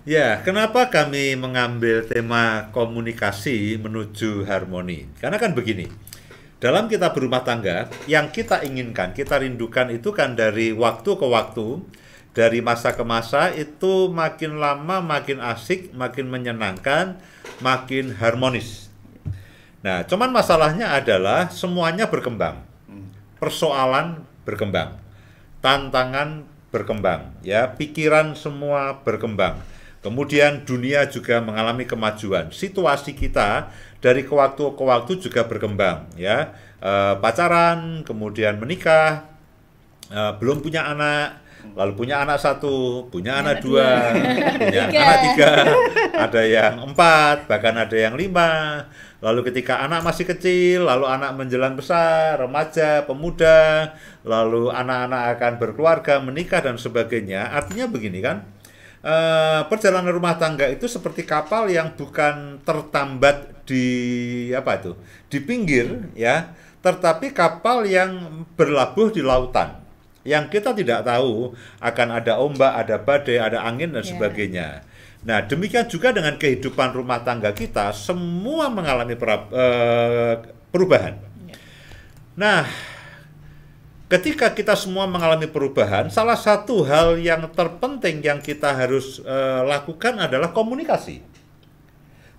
Ya, kenapa kami mengambil tema komunikasi menuju harmoni? Karena kan begini, dalam kita berumah tangga, yang kita inginkan, kita rindukan itu kan dari waktu ke waktu, dari masa ke masa itu makin lama makin asik, makin menyenangkan, makin harmonis. Nah, cuman masalahnya adalah semuanya berkembang, persoalan berkembang, tantangan berkembang, ya, pikiran semua berkembang. Kemudian dunia juga mengalami kemajuan. Situasi kita dari ke waktu ke waktu juga berkembang, ya. Pacaran, kemudian menikah, belum punya anak, lalu punya anak satu, punya anak dua, punya anak tiga, ada yang empat, bahkan ada yang lima. Lalu ketika anak masih kecil, lalu anak menjelang besar, remaja, pemuda, lalu anak-anak akan berkeluarga, menikah dan sebagainya. Artinya begini kan, perjalanan rumah tangga itu seperti kapal yang bukan tertambat di apa itu, di pinggir, ya, tetapi kapal yang berlabuh di lautan. Yang kita tidak tahu akan ada ombak, ada badai, ada angin dan sebagainya. Nah, demikian juga dengan kehidupan rumah tangga kita, semua mengalami perubahan. Nah, ketika kita semua mengalami perubahan, salah satu hal yang terpenting yang kita harus lakukan adalah komunikasi.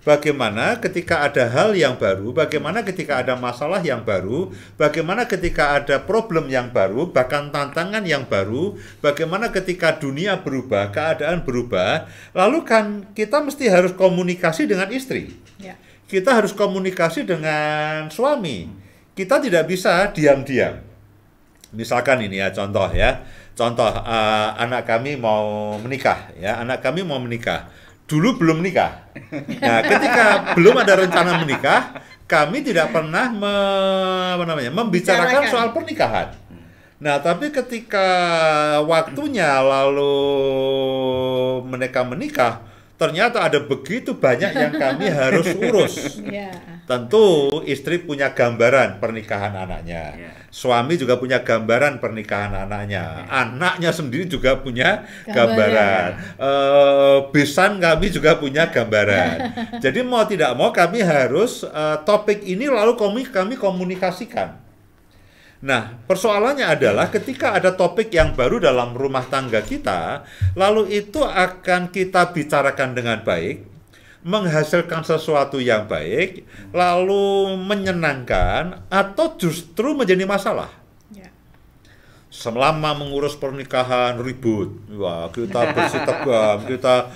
Bagaimana ketika ada hal yang baru, bagaimana ketika ada masalah yang baru, bagaimana ketika ada problem yang baru, bahkan tantangan yang baru, bagaimana ketika dunia berubah, keadaan berubah, lalu kan kita mesti harus komunikasi dengan istri. Ya. Kita harus komunikasi dengan suami. Kita tidak bisa diam-diam. Misalkan ini ya contoh ya. Contoh anak kami mau menikah ya, anak kami mau menikah. Dulu belum menikah. Nah, ketika belum ada rencana menikah, kami tidak pernah membicarakan soal pernikahan. Nah, tapi ketika waktunya lalu mereka menikah, ternyata ada begitu banyak yang kami harus urus. Tentu istri punya gambaran pernikahan anaknya, suami juga punya gambaran pernikahan anaknya, anaknya sendiri juga punya gambaran, besan kami juga punya gambaran. Jadi mau tidak mau kami harus topik ini lalu kami komunikasikan. Nah, persoalannya adalah ketika ada topik yang baru dalam rumah tangga kita, lalu itu akan kita bicarakan dengan baik, menghasilkan sesuatu yang baik, lalu menyenangkan, atau justru menjadi masalah. Selama mengurus pernikahan ribut, wah, kita bersih tegang, kita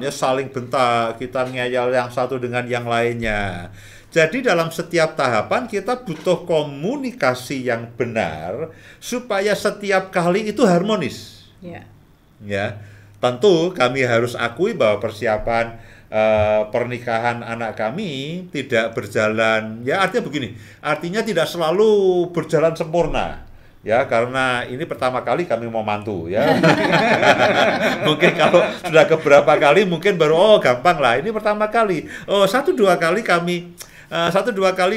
saling bentak, kita ngeyel yang satu dengan yang lainnya. Jadi dalam setiap tahapan kita butuh komunikasi yang benar supaya setiap kali itu harmonis. Ya, tentu kami harus akui bahwa persiapan pernikahan anak kami tidak berjalan. Ya, artinya begini, artinya tidak selalu berjalan sempurna. Ya, karena ini pertama kali kami mau mantu ya. Mungkin kalau sudah keberapa kali mungkin baru gampang lah. Ini pertama kali. Satu dua kali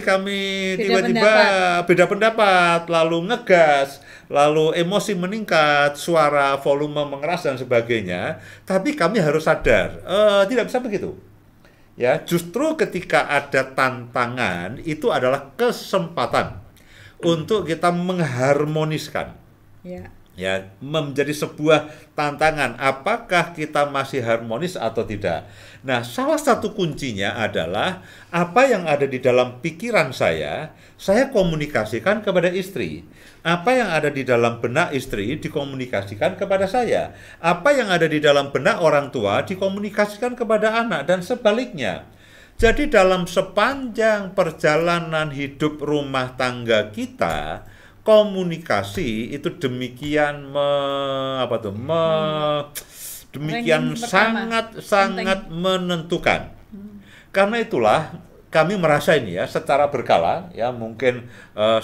kami tiba-tiba beda pendapat, lalu ngegas, lalu emosi meningkat, suara volume mengeras dan sebagainya. Tapi kami harus sadar, tidak bisa begitu. Ya, justru ketika ada tantangan itu adalah kesempatan untuk kita mengharmoniskan. Ya, menjadi sebuah tantangan. Apakah kita masih harmonis atau tidak? Nah, salah satu kuncinya adalah apa yang ada di dalam pikiran saya komunikasikan kepada istri. Apa yang ada di dalam benak istri dikomunikasikan kepada saya. Apa yang ada di dalam benak orang tua dikomunikasikan kepada anak dan sebaliknya. Jadi dalam sepanjang perjalanan hidup rumah tangga kita, komunikasi itu demikian sangat menentukan. Karena itulah kami merasa ini ya secara berkala ya mungkin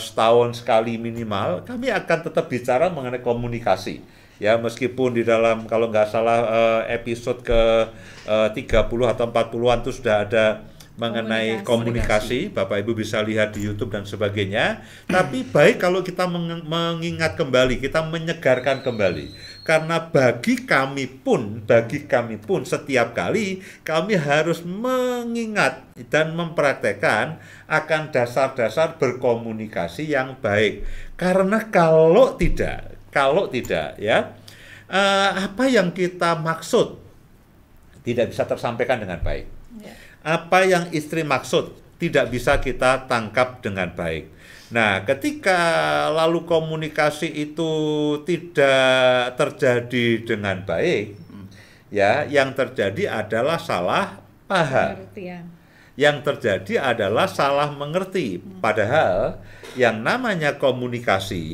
setahun sekali minimal kami akan tetap bicara mengenai komunikasi. Ya, meskipun di dalam kalau nggak salah episode ke 30 atau 40-an itu sudah ada mengenai komunikasi. Bapak Ibu bisa lihat di YouTube dan sebagainya. Tapi baik kalau kita mengingat kembali, kita menyegarkan kembali. Karena bagi kami pun setiap kali kami harus mengingat dan mempraktekkan akan dasar-dasar berkomunikasi yang baik. Karena kalau tidak ya, apa yang kita maksud tidak bisa tersampaikan dengan baik. Apa yang istri maksud tidak bisa kita tangkap dengan baik. Nah, ketika lalu komunikasi itu tidak terjadi dengan baik, ya, yang terjadi adalah salah paham. Yang terjadi adalah salah mengerti. Padahal yang namanya komunikasi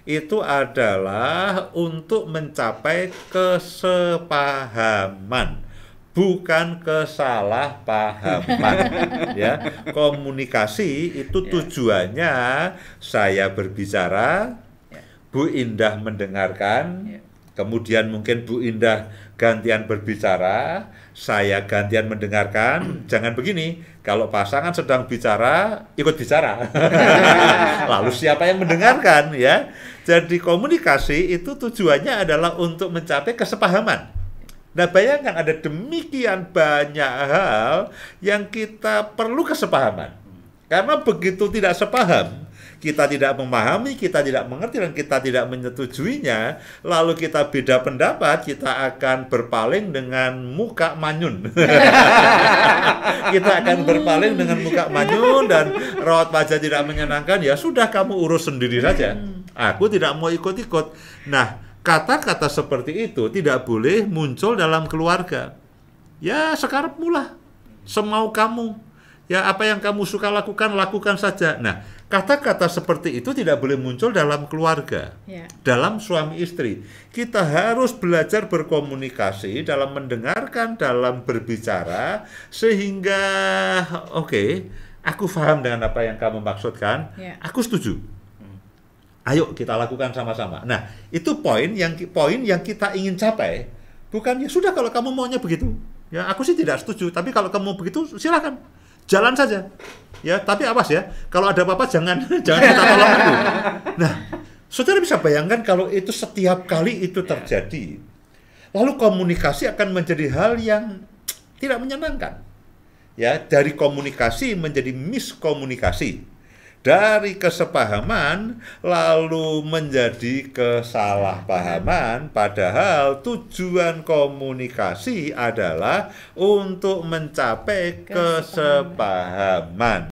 itu adalah untuk mencapai kesepahaman, bukan kesalahpahaman. Ya, komunikasi itu tujuannya saya berbicara, Bu Indah mendengarkan, kemudian mungkin Bu Indah gantian berbicara, saya gantian mendengarkan. Jangan begini, kalau pasangan sedang bicara, ikut bicara. Lalu siapa yang mendengarkan, ya? Jadi komunikasi itu tujuannya adalah untuk mencapai kesepahaman. Nah, bayangkan ada demikian banyak hal yang kita perlu kesepahaman. Karena begitu tidak sepaham, kita tidak memahami, kita tidak mengerti, dan kita tidak menyetujuinya, lalu kita beda pendapat, kita akan berpaling dengan muka manyun. Kita akan berpaling dengan muka manyun dan raut wajah tidak menyenangkan. Ya sudah, kamu urus sendiri saja. Aku tidak mau ikut-ikut. Nah, kata-kata seperti itu tidak boleh muncul dalam keluarga. Ya, sekarang mula, semau kamu. Ya, apa yang kamu suka lakukan, lakukan saja. Nah, kata-kata seperti itu tidak boleh muncul dalam keluarga. Dalam suami istri. Kita harus belajar berkomunikasi, dalam mendengarkan, dalam berbicara, sehingga oke, aku paham dengan apa yang kamu maksudkan, aku setuju. Ayo kita lakukan sama-sama. Nah, itu poin yang kita ingin capai. Bukan, ya sudah kalau kamu maunya begitu. Ya, aku sih tidak setuju, tapi kalau kamu begitu silakan. Jalan saja. Ya, tapi awas ya. Kalau ada apa-apa jangan kita tolong aku. Nah, saudara bisa bayangkan kalau itu setiap kali itu terjadi. Lalu komunikasi akan menjadi hal yang tidak menyenangkan. Ya, dari komunikasi menjadi miskomunikasi. Dari kesepahaman lalu menjadi kesalahpahaman, padahal tujuan komunikasi adalah untuk mencapai kesepahaman.